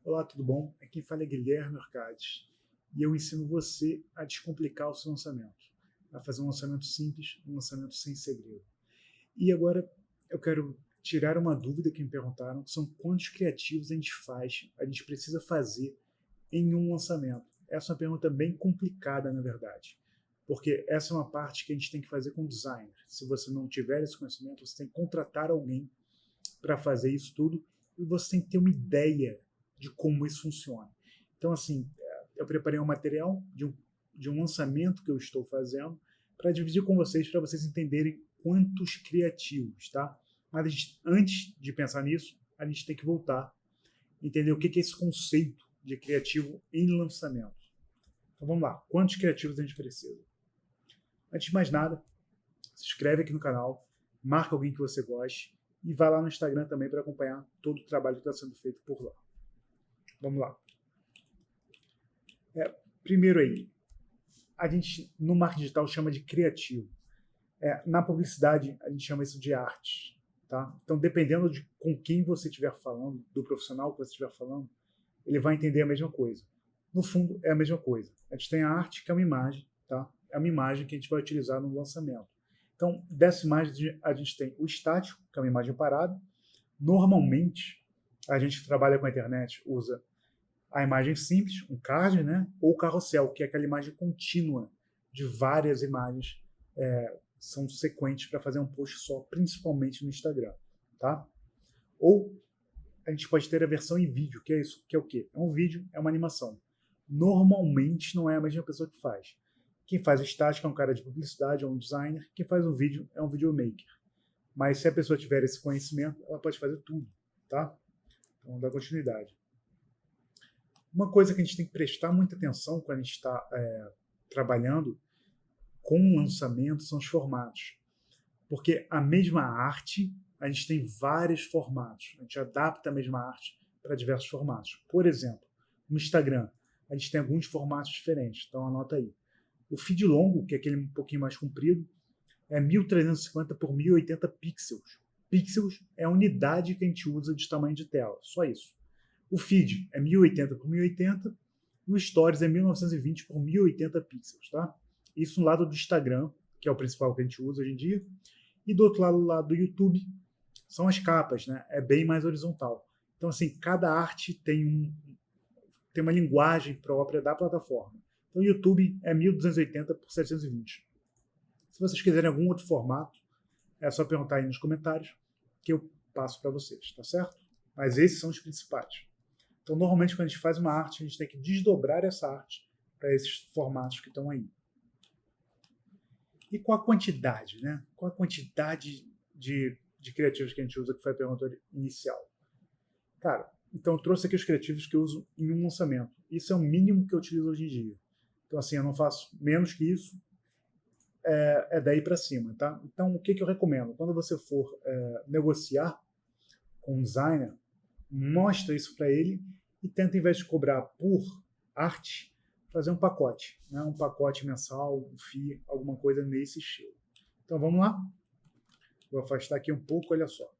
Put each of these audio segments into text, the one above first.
Olá, tudo bom? Aqui quem fala é Guilherme Arcades e eu ensino você a descomplicar o seu lançamento, a fazer um lançamento simples, um lançamento sem segredo. E agora eu quero tirar uma dúvida que me perguntaram, que são quantos criativos a gente precisa fazer em um lançamento. Essa é uma pergunta bem complicada, na verdade, porque essa é uma parte que a gente tem que fazer com o designer. Se você não tiver esse conhecimento, você tem que contratar alguém para fazer isso tudo e você tem que ter uma ideia de como isso funciona. Então, assim, eu preparei um material de um lançamento que eu estou fazendo para dividir com vocês, para vocês entenderem quantos criativos, tá? Mas antes de pensar nisso, a gente tem que voltar, entender o que é esse conceito de criativo em lançamento. Então vamos lá, quantos criativos a gente precisa? Antes de mais nada, se inscreve aqui no canal, marca alguém que você goste e vai lá no Instagram também para acompanhar todo o trabalho que está sendo feito por lá. Vamos lá. Primeiro aí, a gente no marketing digital chama de criativo. Na publicidade, a gente chama isso de arte. Tá? Então, dependendo de com quem você estiver falando, do profissional que você estiver falando, ele vai entender a mesma coisa. No fundo, é a mesma coisa. A gente tem a arte, que é uma imagem, tá? É uma imagem que a gente vai utilizar no lançamento. Então, dessa imagem, a gente tem o estático, que é uma imagem parada. Normalmente, a gente que trabalha com a internet usa a imagem simples, um card, né? Ou o carrossel, que é aquela imagem contínua de várias imagens são sequentes para fazer um post só, principalmente no Instagram, tá? Ou a gente pode ter a versão em vídeo, que é isso, que é o quê? É um vídeo, é uma animação. Normalmente não é a mesma pessoa que faz. Quem faz o estático é um cara de publicidade, é um designer. Quem faz o vídeo é um videomaker. Mas se a pessoa tiver esse conhecimento, ela pode fazer tudo, tá? Então, vamos dar continuidade. Uma coisa que a gente tem que prestar muita atenção quando a gente está trabalhando com o lançamento são os formatos. Porque a mesma arte, a gente tem vários formatos. A gente adapta a mesma arte para diversos formatos. Por exemplo, no Instagram, a gente tem alguns formatos diferentes. Então, anota aí. O feed longo, que é aquele um pouquinho mais comprido, é 1350 por 1080 pixels. Pixels é a unidade que a gente usa de tamanho de tela, só isso. O feed é 1080 por 1080 e o Stories é 1920 por 1080 pixels, tá? Isso no lado do Instagram, que é o principal que a gente usa hoje em dia. E do outro lado do YouTube, são as capas, né? É bem mais horizontal. Então, assim, cada arte tem uma linguagem própria da plataforma. Então, o YouTube é 1280 por 720. Se vocês quiserem algum outro formato, é só perguntar aí nos comentários que eu passo para vocês, tá certo? Mas esses são os principais. Então, normalmente, quando a gente faz uma arte, a gente tem que desdobrar essa arte para esses formatos que estão aí. E qual a quantidade, né? Qual a quantidade de criativos que a gente usa, que foi a pergunta inicial? Cara, então eu trouxe aqui os criativos que eu uso em um lançamento. Isso é o mínimo que eu utilizo hoje em dia. Então, assim, eu não faço menos que isso, é daí para cima, tá? Então, o que eu recomendo? Quando você for negociar com um designer, mostra isso para ele e tenta, em vez de cobrar por arte, fazer um pacote, né? Um pacote mensal, um FII, alguma coisa nesse estilo. Então vamos lá? Vou afastar aqui um pouco, olha só.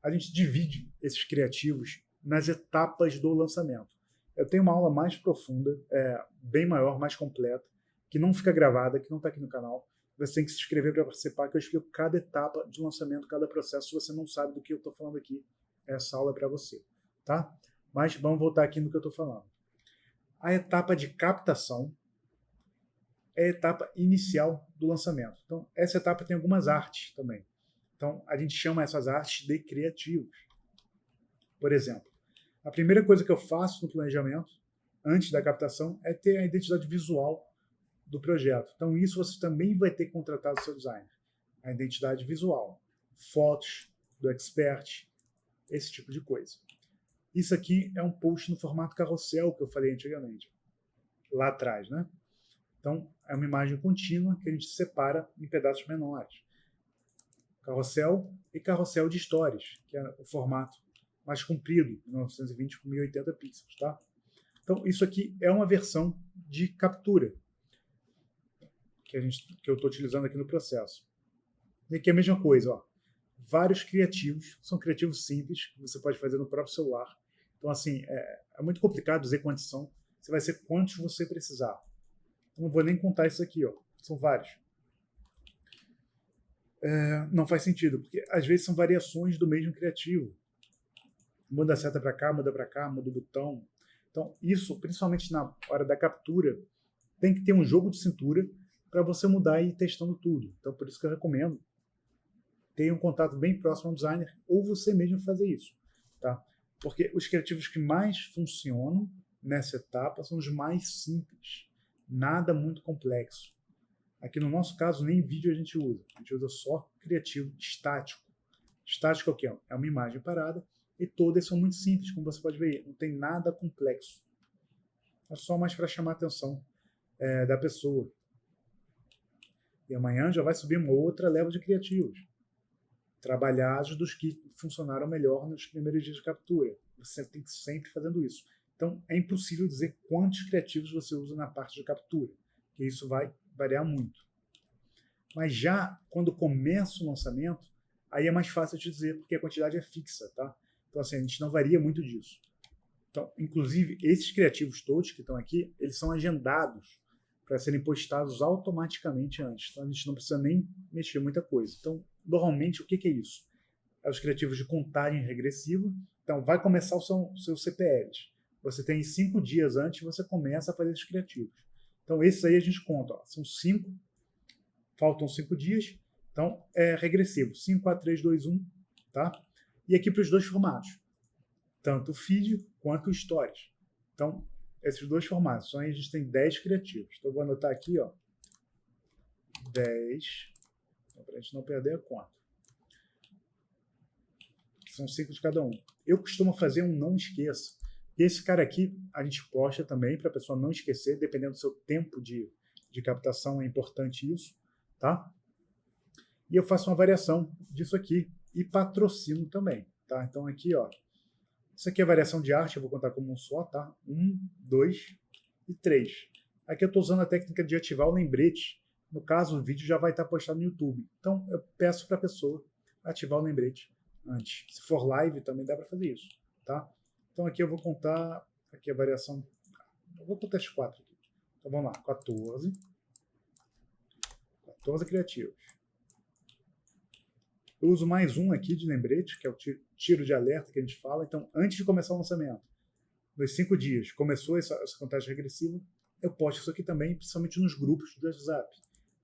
A gente divide esses criativos nas etapas do lançamento. Eu tenho uma aula mais profunda, bem maior, mais completa, que não fica gravada, que não está aqui no canal. Você tem que se inscrever para participar, que eu explico cada etapa de lançamento, cada processo. Se você não sabe do que eu estou falando aqui, essa aula é para você, tá? Mas vamos voltar aqui no que eu estou falando. A etapa de captação é a etapa inicial do lançamento. Então, essa etapa tem algumas artes também. Então, a gente chama essas artes de criativos. Por exemplo, a primeira coisa que eu faço no planejamento, antes da captação, é ter a identidade visual do projeto. Então, isso você também vai ter que contratar do seu designer. A identidade visual, fotos do expert, esse tipo de coisa. Isso aqui é um post no formato carrossel que eu falei antigamente, lá atrás, né? Então, é uma imagem contínua que a gente separa em pedaços menores. Carrossel e carrossel de stories, que é o formato mais comprido, 1920 por 1080 pixels, tá? Então, isso aqui é uma versão de captura que eu estou utilizando aqui no processo. E aqui é a mesma coisa, ó. Vários criativos, são criativos simples, que você pode fazer no próprio celular. Então, assim, é muito complicado dizer quantos são. Você vai ser quantos você precisar. Eu não vou nem contar isso aqui, ó. São vários. Não faz sentido, porque às vezes são variações do mesmo criativo. Muda a seta para cá, muda para cá, muda o botão. Então, isso, principalmente na hora da captura, tem que ter um jogo de cintura para você mudar e ir testando tudo. Então, por isso que eu recomendo ter um contato bem próximo ao designer ou você mesmo fazer isso, tá? Porque os criativos que mais funcionam nessa etapa são os mais simples, nada muito complexo. Aqui no nosso caso, nem vídeo a gente usa só criativo estático. Estático é o quê? É uma imagem parada e todas são muito simples, como você pode ver, não tem nada complexo. É só mais para chamar a atenção da pessoa. E amanhã já vai subir uma outra leva de criativos, trabalhados dos que funcionaram melhor nos primeiros dias de captura. Você tem que sempre fazendo isso. Então, é impossível dizer quantos criativos você usa na parte de captura, porque isso vai variar muito. Mas já quando começa o lançamento, aí é mais fácil de dizer, porque a quantidade é fixa, tá? Então, assim, a gente não varia muito disso. Então, inclusive, esses criativos todos que estão aqui, eles são agendados para serem postados automaticamente antes. Então, a gente não precisa nem mexer muita coisa. Então, normalmente, o que é isso? É os criativos de contagem regressiva. Então, vai começar o seu CPLs. Você tem 5 dias antes, você começa a fazer esses criativos. Então, esses aí a gente conta. Ó, são 5, faltam 5 dias. Então, é regressivo. 5, 4, 3, 2, 1. Tá? E aqui para os dois formatos. Tanto o feed quanto o stories. Então, esses dois formatos. Então, aí a gente tem 10 criativos. Então, eu vou anotar aqui, ó, 10, para a gente não perder a conta. São 5 de cada um. Eu costumo fazer um não esqueça. E esse cara aqui, a gente posta também, para a pessoa não esquecer, dependendo do seu tempo de captação, é importante isso, tá? E eu faço uma variação disso aqui e patrocino também, tá? Então, aqui, ó, isso aqui é variação de arte, eu vou contar como um só, tá? 1, 2 e 3. Aqui eu estou usando a técnica de ativar o lembrete. No caso, o vídeo já vai estar postado no YouTube. Então, eu peço para a pessoa ativar o lembrete antes. Se for live, também dá para fazer isso, tá? Então, aqui eu vou contar, aqui a variação, eu vou contar esses 4 aqui. Então, vamos lá, 14 criativos. Eu uso mais um aqui de lembrete, que é o tiro de alerta que a gente fala. Então, antes de começar o lançamento, nos 5 dias, começou essa contagem regressiva, eu posto isso aqui também, principalmente nos grupos do WhatsApp,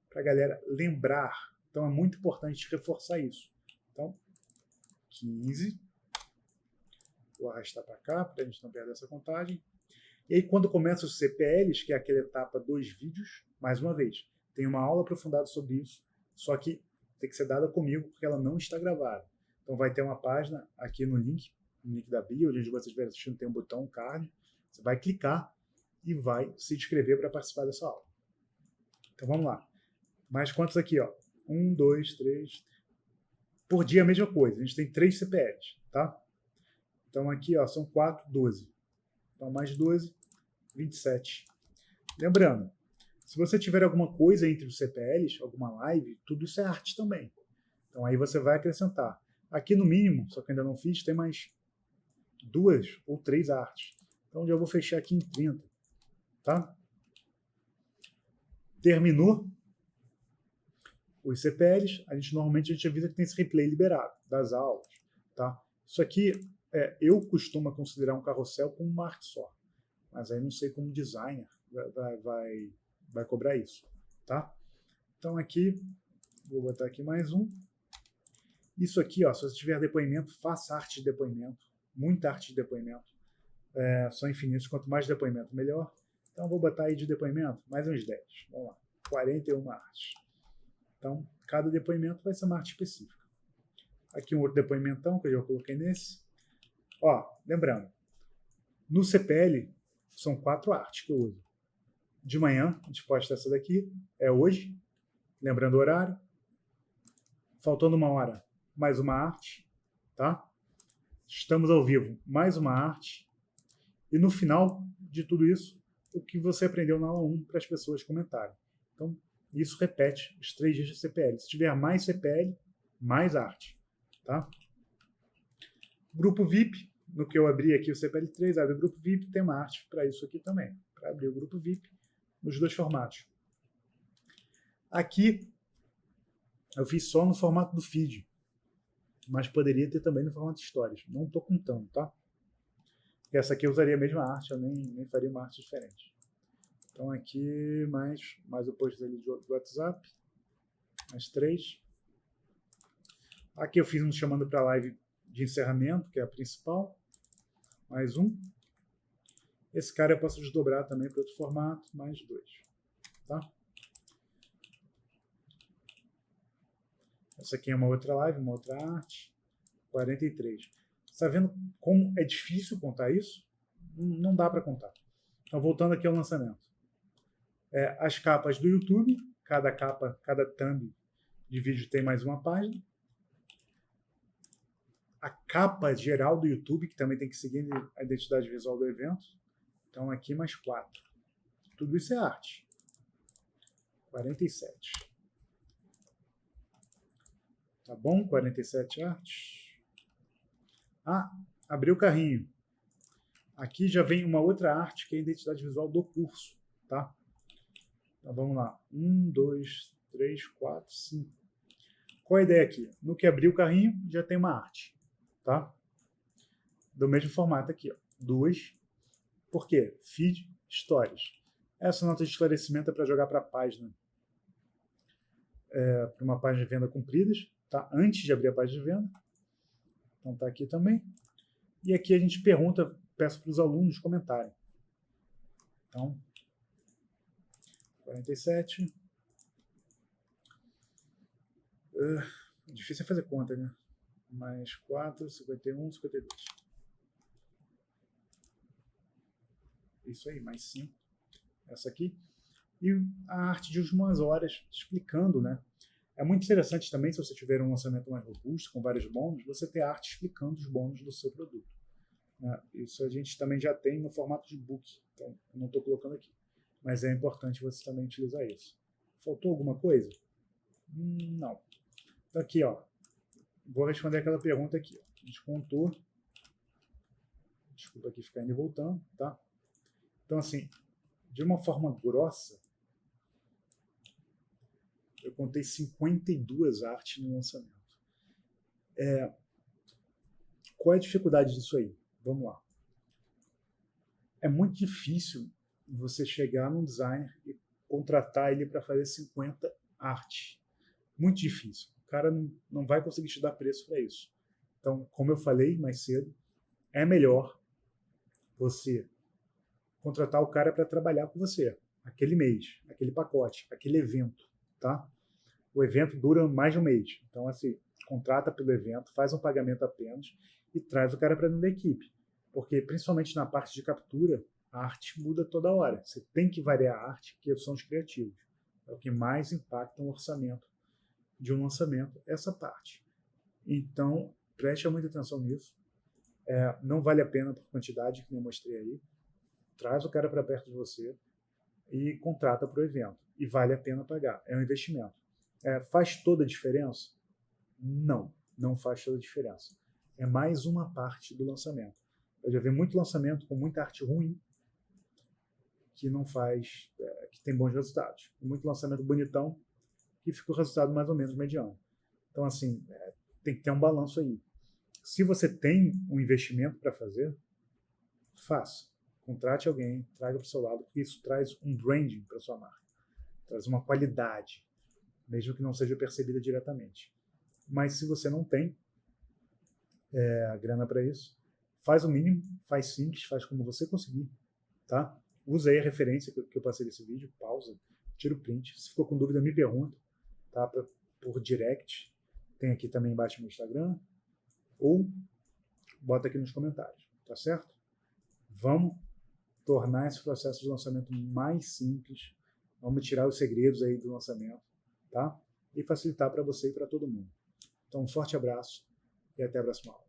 para a galera lembrar. Então, é muito importante reforçar isso. Então, 15. Vou arrastar para cá, para a gente não perder essa contagem. E aí, quando começa os CPLs, que é aquela etapa dos vídeos, mais uma vez, tem uma aula aprofundada sobre isso, só que tem que ser dada comigo, porque ela não está gravada. Então, vai ter uma página aqui no link da bio, onde você estiver assistindo, tem um botão, um card. Você vai clicar e vai se inscrever para participar dessa aula. Então, vamos lá. Mais quantos aqui, ó? 1, 2, 3. Por dia, a mesma coisa. A gente tem 3 CPLs, tá? Então, aqui, ó, são 4, 12. Então, mais 12, 27. Lembrando, se você tiver alguma coisa entre os CPLs, alguma live, tudo isso é arte também. Então, aí você vai acrescentar. Aqui, no mínimo, só que ainda não fiz, tem mais 2 ou 3 artes. Então, já vou fechar aqui em 30. Tá? Terminou os CPLs, normalmente a gente avisa que tem esse replay liberado das aulas. Tá? Isso aqui, eu costumo considerar um carrossel como uma arte só. Mas aí não sei como designer vai cobrar isso. Tá? Então aqui, vou botar aqui mais um. Isso aqui, ó, se você tiver depoimento, faça arte de depoimento. Muita arte de depoimento. São infinitos, quanto mais depoimento, melhor. Então vou botar aí de depoimento mais uns 10. Vamos lá, 41 artes. Então, cada depoimento vai ser uma arte específica. Aqui um outro depoimentão que eu já coloquei nesse. Ó, lembrando, no CPL são 4 artes que eu uso. De manhã, a gente posta essa daqui, é hoje, lembrando o horário. Faltando 1 hora, mais uma arte, tá? Estamos ao vivo, mais uma arte. E no final de tudo isso, o que você aprendeu na aula 1 para as pessoas comentarem. Então, isso repete os 3 dias de CPL. Se tiver mais CPL, mais arte. Tá? Grupo VIP, no que eu abri aqui o CPL3, abre o grupo VIP, tem uma arte para isso aqui também, para abrir o grupo VIP nos dois formatos. Aqui eu fiz só no formato do feed, mas poderia ter também no formato stories. Não estou contando, tá? Essa aqui eu usaria a mesma arte, eu nem faria uma arte diferente. Então aqui mais o post dele do WhatsApp, mais 3. Aqui eu fiz um chamando para a live de encerramento, que é a principal, mais um. Esse cara eu posso desdobrar também para outro formato, mais 2. Tá? Essa aqui é uma outra live, uma outra arte, 43. Está vendo como é difícil contar isso? Não dá para contar. Então, voltando aqui ao lançamento. As capas do YouTube, cada capa, cada thumb de vídeo tem mais uma página. A capa geral do YouTube, que também tem que seguir a identidade visual do evento. Então, aqui mais 4. Tudo isso é arte. 47. Tá bom? 47 artes. Abri o carrinho. Aqui já vem uma outra arte, que é a identidade visual do curso. Tá? Então, vamos lá. 1, 2, 3, 4, 5. Qual a ideia aqui? No que abrir o carrinho, já tem uma arte. Tá? Do mesmo formato aqui. 2. Por quê? Feed, Stories. Essa nota de esclarecimento é para jogar para a página. Para uma página de venda cumpridas. Tá? Antes de abrir a página de venda. Então tá aqui também. E aqui a gente peço para os alunos comentarem. Então, 47. Difícil é fazer conta, né? Mais 4, 51, 52. Isso aí, mais 5. Essa aqui. E a arte de umas horas explicando, né? É muito interessante também, se você tiver um lançamento mais robusto, com vários bônus, você ter arte explicando os bônus do seu produto. Né? Isso a gente também já tem no formato de book. Então, eu não estou colocando aqui. Mas é importante você também utilizar isso. Faltou alguma coisa? Não. Então, aqui, ó. Vou responder aquela pergunta aqui. Ó. A gente contou. Desculpa aqui ficar indo e voltando, tá? Então, assim, de uma forma grossa, eu contei 52 artes no lançamento. Qual é a dificuldade disso aí? Vamos lá. É muito difícil você chegar num designer e contratar ele para fazer 50 artes. Muito difícil. O cara não vai conseguir te dar preço para isso. Então, como eu falei mais cedo, é melhor você contratar o cara para trabalhar com você, aquele mês, aquele pacote, aquele evento, tá? O evento dura mais de um mês. Então, assim, contrata pelo evento, faz um pagamento apenas e traz o cara para dentro da equipe. Porque, principalmente na parte de captura, a arte muda toda hora. Você tem que variar a arte, que são os criativos. É o que mais impacta o orçamento de um lançamento, essa parte. Então, preste muita atenção nisso. Não vale a pena por quantidade, que eu mostrei aí. Traz o cara para perto de você e contrata para o evento. E vale a pena pagar. É um investimento. Faz toda a diferença? Não faz toda a diferença. É mais uma parte do lançamento. Eu já vi muito lançamento com muita arte ruim que não faz, que tem bons resultados. E muito lançamento bonitão que fica o resultado mais ou menos mediano. Então, assim, tem que ter um balanço aí. Se você tem um investimento para fazer, faça. Contrate alguém, traga para o seu lado, porque isso traz um branding para a sua marca. Traz uma qualidade, mesmo que não seja percebida diretamente. Mas se você não tem a grana para isso, faz o mínimo, faz simples, faz como você conseguir, tá? Usa aí a referência que eu passei nesse vídeo, pausa, tira o print. Se ficou com dúvida, me pergunta, tá? Por direct. Tem aqui também embaixo no Instagram. Ou bota aqui nos comentários, tá certo? Vamos tornar esse processo de lançamento mais simples. Vamos tirar os segredos aí do lançamento, tá? E facilitar para você e para todo mundo. Então, um forte abraço e até a próxima aula.